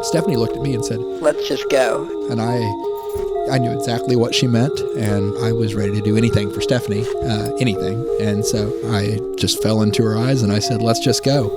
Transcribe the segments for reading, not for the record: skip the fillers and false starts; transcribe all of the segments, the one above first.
Stephanie looked at me and said, "Let's just go." And I knew exactly what she meant, and I was ready to do anything for Stephanie, anything. And so I just fell into her eyes and I said, "Let's just go."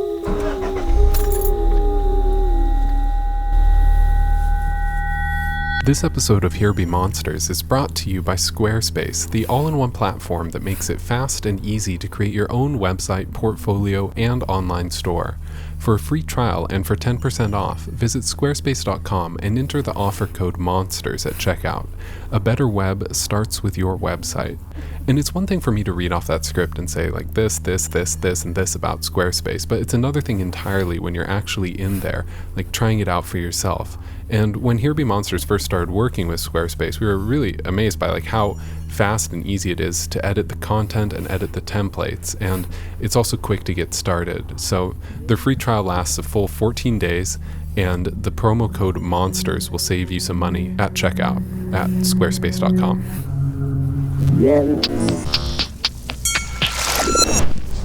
This episode of Here Be Monsters is brought to you by Squarespace, the all-in-one platform that makes it fast and easy to create your own website, portfolio, and online store. For a free trial and for 10% off, visit squarespace.com and enter the offer code MONSTERS at checkout. A better web starts with your website. And it's one thing for me to read off that script and say like this, and this about Squarespace, but it's another thing entirely when you're actually in there, like trying it out for yourself. And when Here Be Monsters first started working with Squarespace, we were really amazed by like how fast and easy it is to edit the content and edit the templates, and it's also quick to get started. So their free trial lasts a full 14 days, and the promo code MONSTERS will save you some money at checkout at squarespace.com.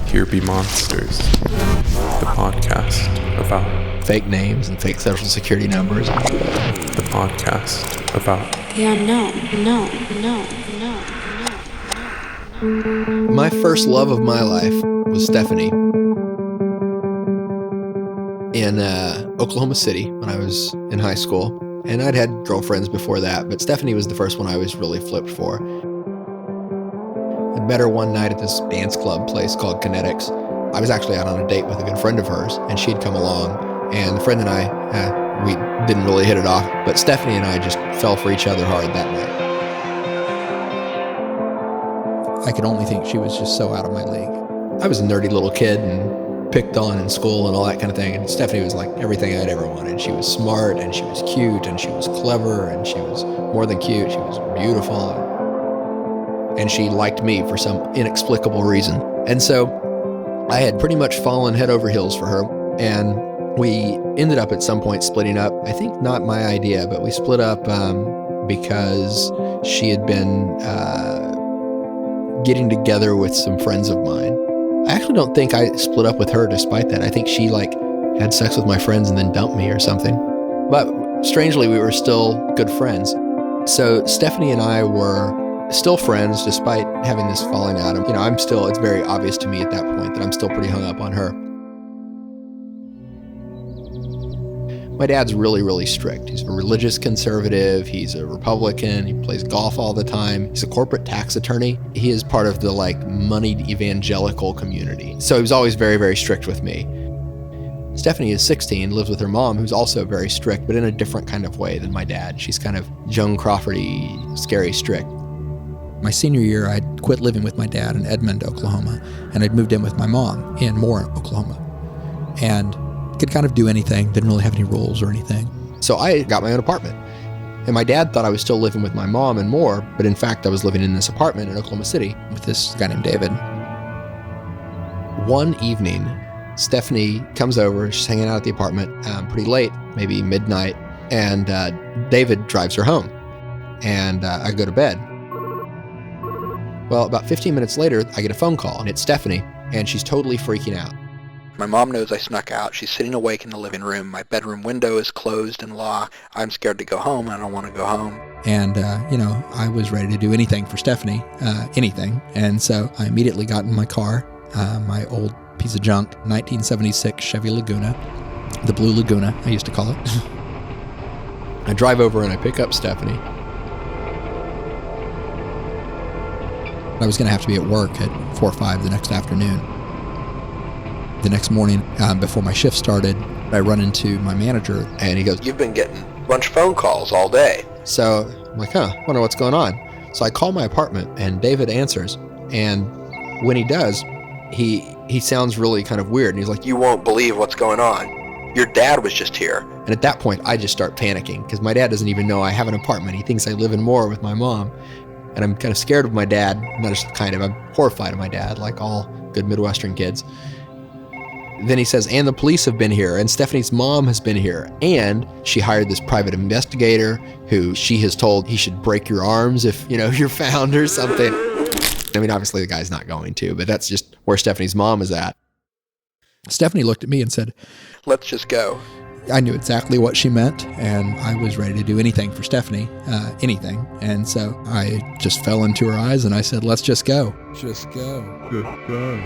Here Be Monsters, the podcast about Fake names and fake social security numbers. The podcast about the unknown. My first love of my life was Stephanie in Oklahoma City when I was in high school. And I'd had girlfriends before that, but Stephanie was the first one I was really flipped for. I met her one night at this dance club place called Kinetics. I was actually out on a date with a good friend of hers, and she'd come along. And the friend and I, we didn't really hit it off, but Stephanie and I just fell for each other hard that night. I could only think she was just so out of my league. I was a nerdy little kid and picked on in school and all that kind of thing, and Stephanie was like everything I'd ever wanted. She was smart, and she was cute, and she was clever, and she was more than cute, she was beautiful. And she liked me for some inexplicable reason. And so I had pretty much fallen head over heels for her, and we ended up at some point splitting up. I think not my idea, but we split up because she had been getting together with some friends of mine. I actually don't think I split up with her despite that. I think she had sex with my friends and then dumped me or something. But strangely, we were still good friends. So Stephanie and I were still friends despite having this falling out. It's very obvious to me at that point that I'm still pretty hung up on her. My dad's really, really strict. He's a religious conservative. He's a Republican. He plays golf all the time. He's a corporate tax attorney. He is part of the moneyed evangelical community. So he was always very, very strict with me. Stephanie is 16, lives with her mom, who's also very strict, but in a different kind of way than my dad. She's kind of Joan Crawford-y, scary strict. My senior year, I'd quit living with my dad in Edmond, Oklahoma, and I'd moved in with my mom in Moore, Oklahoma. And could kind of do anything, didn't really have any rules or anything. So I got my own apartment. And my dad thought I was still living with my mom and Moore, but in fact I was living in this apartment in Oklahoma City with this guy named David. One evening, Stephanie comes over, she's hanging out at the apartment pretty late, maybe midnight, and David drives her home. And I go to bed. Well, about 15 minutes later, I get a phone call, and it's Stephanie, and she's totally freaking out. My mom knows I snuck out. She's sitting awake in the living room. My bedroom window is closed and locked. I'm scared to go home. I don't want to go home. And, I was ready to do anything for Stephanie, anything. And so I immediately got in my car, my old piece of junk, 1976 Chevy Laguna, the Blue Laguna, I used to call it. I drive over and I pick up Stephanie. I was going to have to be at work at 4 or 5 the next afternoon. The next morning, before my shift started, I run into my manager, and he goes, "You've been getting a bunch of phone calls all day." So I'm like, wonder what's going on. So I call my apartment, and David answers. And when he does, he sounds really kind of weird. And he's like, "You won't believe what's going on. Your dad was just here." And at that point, I just start panicking, because my dad doesn't even know I have an apartment. He thinks I live in Moore with my mom. And I'm kind of scared of my dad. Not just kind of, I'm horrified of my dad, like all good Midwestern kids. Then he says, and the police have been here, and Stephanie's mom has been here, and she hired this private investigator who she has told he should break your arms if, you're found or something. I mean, obviously the guy's not going to, but that's just where Stephanie's mom is at. Stephanie looked at me and said, Let's just go. I knew exactly what she meant, and I was ready to do anything for Stephanie, anything. And so I just fell into her eyes and I said, let's just go. Just go. Just go.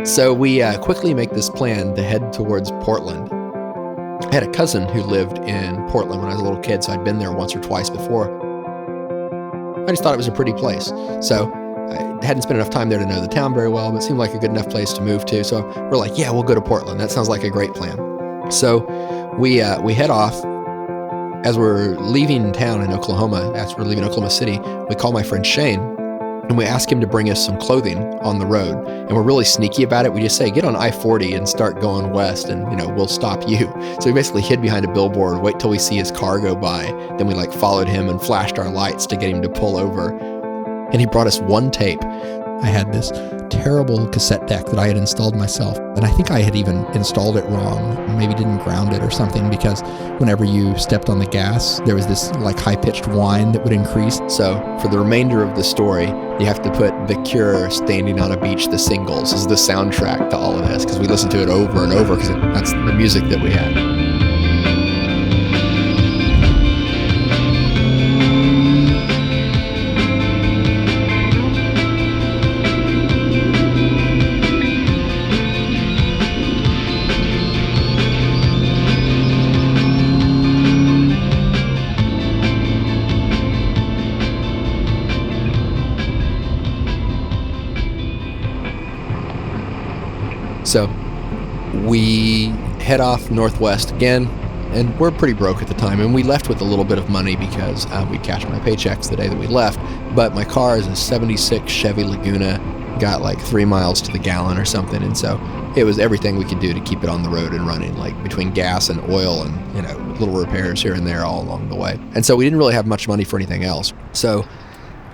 So we quickly make this plan to head towards Portland. I had a cousin who lived in Portland when I was a little kid, so I'd been there once or twice before. I just thought it was a pretty place. So I hadn't spent enough time there to know the town very well, but it seemed like a good enough place to move to. So we're like, yeah, we'll go to Portland. That sounds like a great plan. So we head off. As we're leaving town in Oklahoma, as we're leaving Oklahoma City, we call my friend Shane and we ask him to bring us some clothing on the road. And we're really sneaky about it. We just say, get on I-40 and start going west and, we'll stop you. So we basically hid behind a billboard, wait till we see his car go by. Then we followed him and flashed our lights to get him to pull over. And he brought us one tape. I had this terrible cassette deck that I had installed myself. And I think I had even installed it wrong, maybe didn't ground it or something, because whenever you stepped on the gas, there was this high-pitched whine that would increase. So for the remainder of the story, you have to put The Cure, Standing on a Beach, the singles as the soundtrack to all of this, because we listened to it over and over because that's the music that we had. So we head off northwest again, and we're pretty broke at the time, and we left with a little bit of money because we cashed my paychecks the day that we left, but my car is a 76 Chevy Laguna, got 3 miles to the gallon or something, and so it was everything we could do to keep it on the road and running, between gas and oil and, little repairs here and there all along the way. And so we didn't really have much money for anything else. So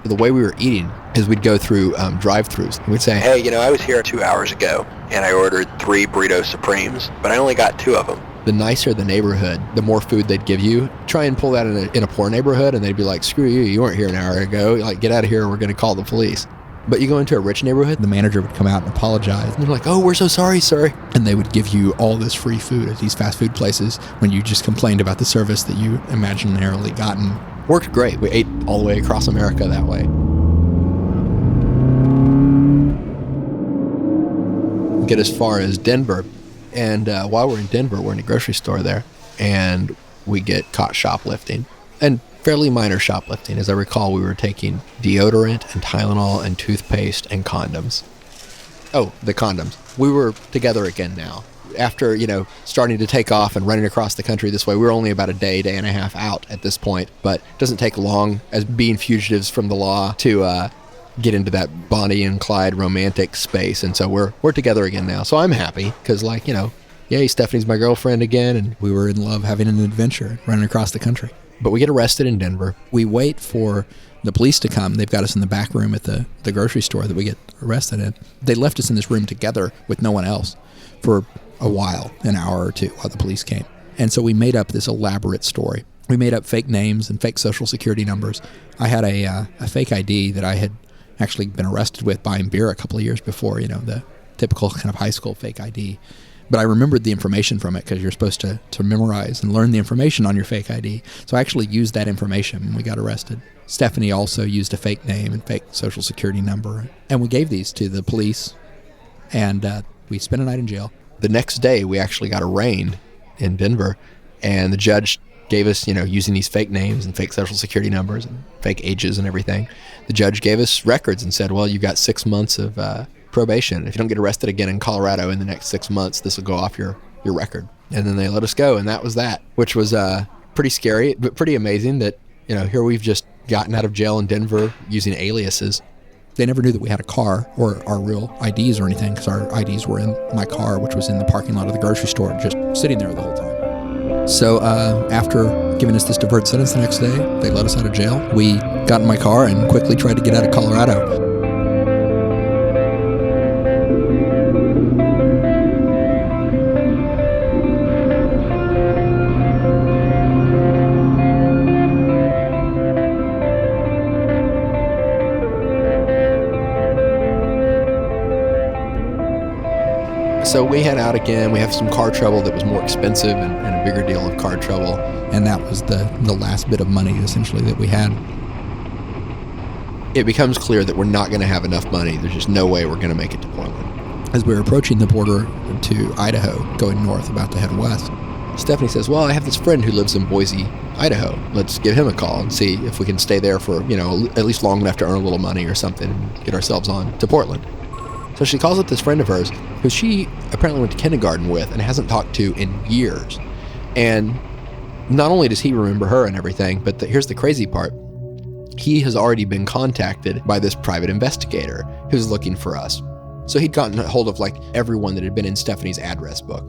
the way we were eating is we'd go through drive-thrus. We'd say, hey, I was here 2 hours ago, and I ordered 3 Burrito Supremes, but I only got 2 of them. The nicer the neighborhood, the more food they'd give you. Try and pull that in a poor neighborhood, and they'd be like, screw you, you weren't here an hour ago. Get out of here, we're going to call the police. But you go into a rich neighborhood, the manager would come out and apologize. And they're like, oh, we're so sorry, sir. And they would give you all this free food at these fast food places when you just complained about the service that you imaginarily gotten. Worked great. We ate all the way across America that way. Get as far as Denver, and while we're in Denver, we're in a grocery store there, and we get caught shoplifting, and fairly minor shoplifting. As I recall, we were taking deodorant and Tylenol and toothpaste and condoms. Oh, the condoms. We were together again now. After, starting to take off and running across the country this way, we were only about a day and a half out at this point, but it doesn't take long as being fugitives from the law to get into that Bonnie and Clyde romantic space. And so we're together again now. So I'm happy because yay, Stephanie's my girlfriend again. And we were in love having an adventure running across the country. But we get arrested in Denver. We wait for the police to come. They've got us in the back room at the grocery store that we get arrested in. They left us in this room together with no one else for a while, an hour or two while the police came. And so we made up this elaborate story. We made up fake names and fake social security numbers. I had a fake ID that I had actually been arrested with buying beer a couple of years before, the typical kind of high school fake ID. But I remembered the information from it because you're supposed to memorize and learn the information on your fake ID. So I actually used that information when we got arrested. Stephanie also used a fake name and fake social security number. And we gave these to the police, and we spent a night in jail. The next day, we actually got arraigned in Denver, and the judge gave us, using these fake names and fake social security numbers and fake ages and everything. The judge gave us records and said, well, you've got 6 months of probation. If you don't get arrested again in Colorado in the next 6 months, this will go off your record. And then they let us go, and that was that, which was pretty scary, but pretty amazing that, here we've just gotten out of jail in Denver using aliases. They never knew that we had a car or our real IDs or anything because our IDs were in my car, which was in the parking lot of the grocery store, just sitting there the whole time. So after giving us this deferred sentence the next day, they let us out of jail. We got in my car and quickly tried to get out of Colorado. So we head out again. We have some car trouble that was more expensive and a bigger deal of car trouble. And that was the last bit of money, essentially, that we had. It becomes clear that we're not going to have enough money. There's just no way we're going to make it to Portland. As we were approaching the border to Idaho, going north, about to head west, Stephanie says, well, I have this friend who lives in Boise, Idaho. Let's give him a call and see if we can stay there for, at least long enough to earn a little money or something and get ourselves on to Portland. So she calls up this friend of hers who she apparently went to kindergarten with and hasn't talked to in years. And not only does he remember her and everything, but here's the crazy part. He has already been contacted by this private investigator who's looking for us. So he'd gotten a hold of everyone that had been in Stephanie's address book.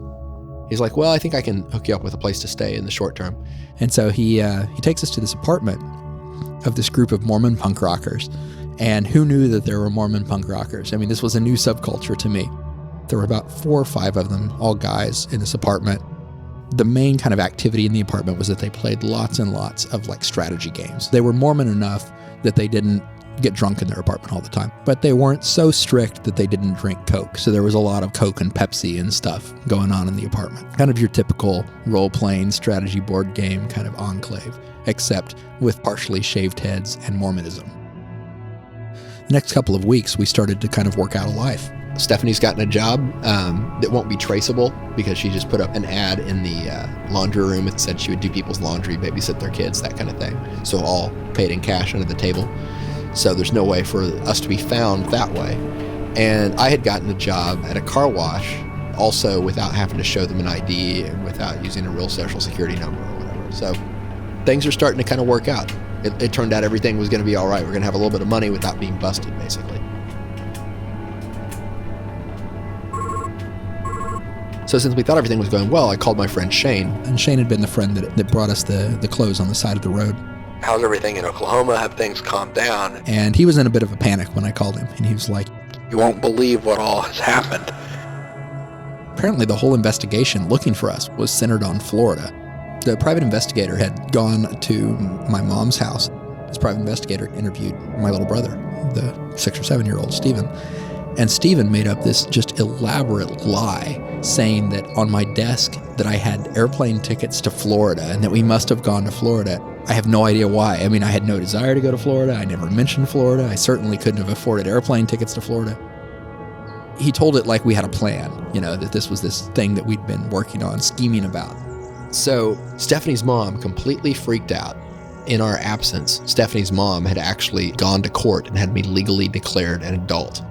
He's like, well, I think I can hook you up with a place to stay in the short term. And so he takes us to this apartment of this group of Mormon punk rockers. And who knew that there were Mormon punk rockers? I mean, this was a new subculture to me. There were about 4 or 5 of them, all guys, in this apartment. The main kind of activity in the apartment was that they played lots and lots of strategy games. They were Mormon enough that they didn't get drunk in their apartment all the time, but they weren't so strict that they didn't drink Coke. So there was a lot of Coke and Pepsi and stuff going on in the apartment. Kind of your typical role-playing strategy board game kind of enclave, except with partially shaved heads and Mormonism. The next couple of weeks, we started to kind of work out a life. Stephanie's gotten a job that won't be traceable because she just put up an ad in the laundry room that said she would do people's laundry, babysit their kids, that kind of thing. So all paid in cash under the table. So there's no way for us to be found that way. And I had gotten a job at a car wash also without having to show them an ID and without using a real social security number or whatever. So things are starting to kind of work out. It turned out everything was going to be all right. We're going to have a little bit of money without being busted, basically. So since we thought everything was going well, I called my friend Shane. And Shane had been the friend that brought us the clothes on the side of the road. How's everything in Oklahoma? Have things calmed down? And he was in a bit of a panic when I called him. And he was like, you won't believe what all has happened. Apparently the whole investigation looking for us was centered on Florida. The private investigator had gone to my mom's house. This private investigator interviewed my little brother, the 6 or 7-year-old Stephen. And Stephen made up this just elaborate lie saying that on my desk that I had airplane tickets to Florida and that we must have gone to Florida. I have no idea why. I mean, I had no desire to go to Florida. I never mentioned Florida. I certainly couldn't have afforded airplane tickets to Florida. He told it like we had a plan, that this was this thing that we'd been working on, scheming about. So Stephanie's mom completely freaked out. In our absence, Stephanie's mom had actually gone to court and had me legally declared an adult.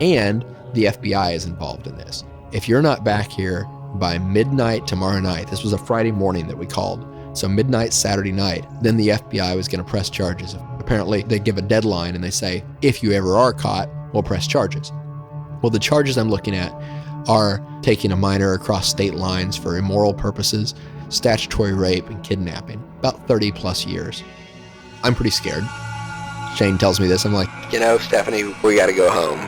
And the FBI is involved in this. If you're not back here by midnight tomorrow night, this was a Friday morning that we called, so midnight Saturday night, then the FBI was going to press charges. Apparently, they give a deadline and they say, if you ever are caught, we'll press charges. Well, the charges I'm looking at are taking a minor across state lines for immoral purposes, statutory rape, and kidnapping. About 30 plus years. I'm pretty scared. Shane tells me this. I'm like, Stephanie, we got to go home.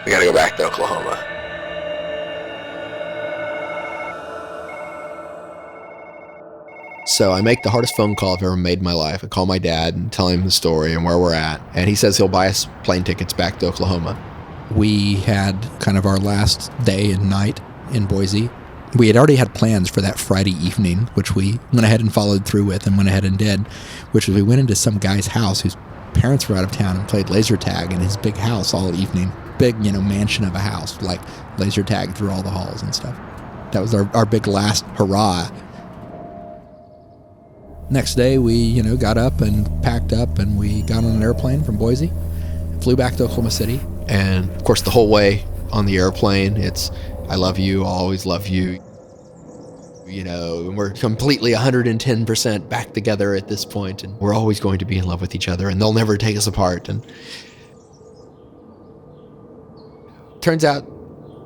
We got to go back to Oklahoma. So I make the hardest phone call I've ever made in my life. I call my dad and tell him the story and where we're at. And he says he'll buy us plane tickets back to Oklahoma. We had kind of our last day and night in Boise. We had already had plans for that Friday evening, which we went ahead and followed through with and went ahead and did, which was we went into some guy's house whose parents were out of town and played laser tag in his big house all evening. Big, mansion of a house, like laser tag through all the halls and stuff. That was our big last hurrah. Next day, we, got up and packed up and we got on an airplane from Boise, flew back to Oklahoma City. And of course, the whole way on the airplane, it's, I love you, I'll always love you. And we're completely 110% back together at this point, and we're always going to be in love with each other, and they'll never take us apart. And turns out,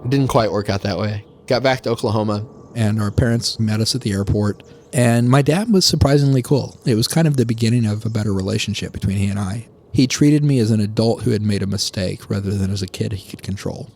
it didn't quite work out that way. Got back to Oklahoma. And our parents met us at the airport, and my dad was surprisingly cool. It was kind of the beginning of a better relationship between he and I. He treated me as an adult who had made a mistake rather than as a kid he could control.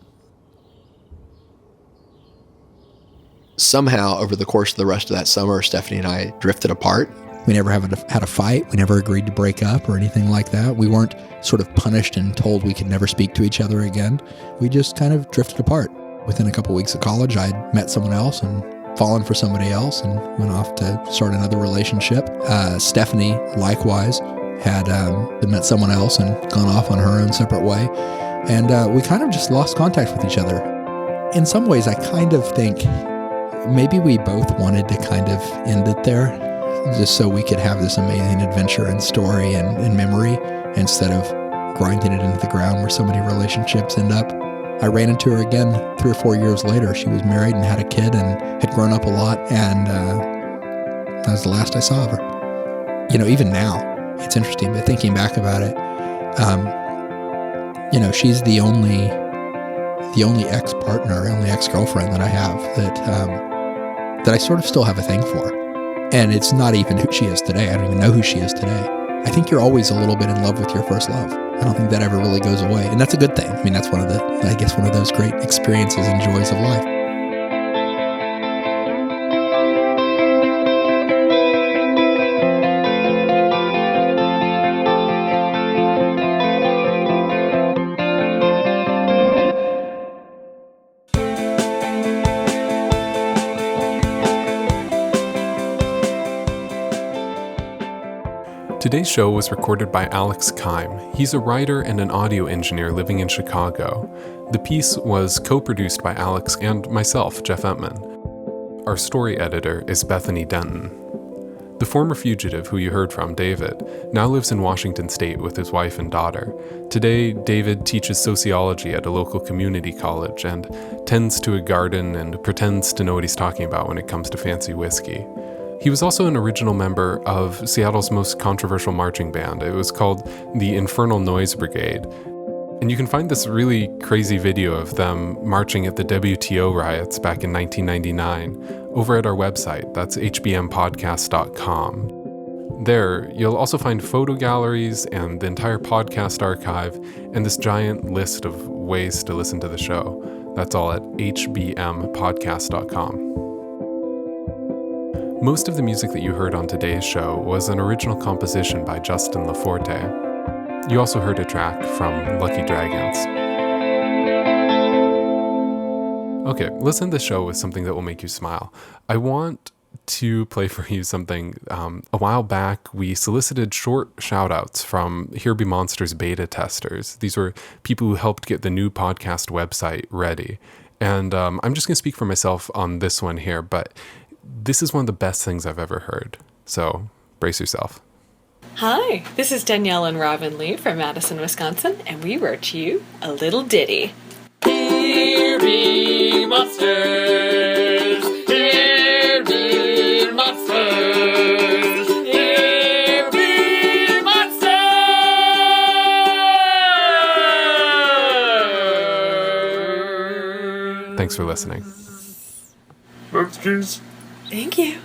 Somehow, over the course of the rest of that summer, Stephanie and I drifted apart. We never had a fight. We never agreed to break up or anything like that. We weren't sort of punished and told we could never speak to each other again. We just kind of drifted apart. Within a couple weeks of college, I'd met someone else and fallen for somebody else and went off to start another relationship. Stephanie, likewise, had met someone else and gone off on her own separate way. And we kind of just lost contact with each other. In some ways, I kind of think maybe we both wanted to kind of end it there, just so we could have this amazing adventure and story and memory, instead of grinding it into the ground where so many relationships end up. I ran into her again 3 or 4 years later. She was married and had a kid and had grown up a lot, and that was the last I saw of her. Even now, it's interesting, but thinking back about it, she's the only ex-partner, only ex-girlfriend that I have that I sort of still have a thing for. And it's not even who she is today. I don't even know who she is today. I think you're always a little bit in love with your first love. I don't think that ever really goes away. And that's a good thing. I mean, that's one of those great experiences and joys of life. Today's show was recorded by Alex Keim. He's a writer and an audio engineer living in Chicago. The piece was co-produced by Alex and myself, Jeff Entman. Our story editor is Bethany Denton. The former fugitive who you heard from, David, now lives in Washington State with his wife and daughter. Today, David teaches sociology at a local community college and tends to a garden and pretends to know what he's talking about when it comes to fancy whiskey. He was also an original member of Seattle's most controversial marching band. It was called the Infernal Noise Brigade. And you can find this really crazy video of them marching at the WTO riots back in 1999 over at our website. That's hbmpodcast.com. There, you'll also find photo galleries and the entire podcast archive and this giant list of ways to listen to the show. That's all at hbmpodcast.com. Most of the music that you heard on today's show was an original composition by Justin Laforte. You also heard a track from Lucky Dragons. Okay, listen to the show with something that will make you smile. I want to play for you something. A while back, we solicited short shout-outs from Here Be Monsters beta testers. These were people who helped get the new podcast website ready. And I'm just going to speak for myself on this one here, but this is one of the best things I've ever heard. So brace yourself. Hi, this is Danielle and Robin Lee from Madison, Wisconsin, and we wrote you a little ditty. Here be monsters, here be monsters, here be monsters. Thanks for listening. Thank you.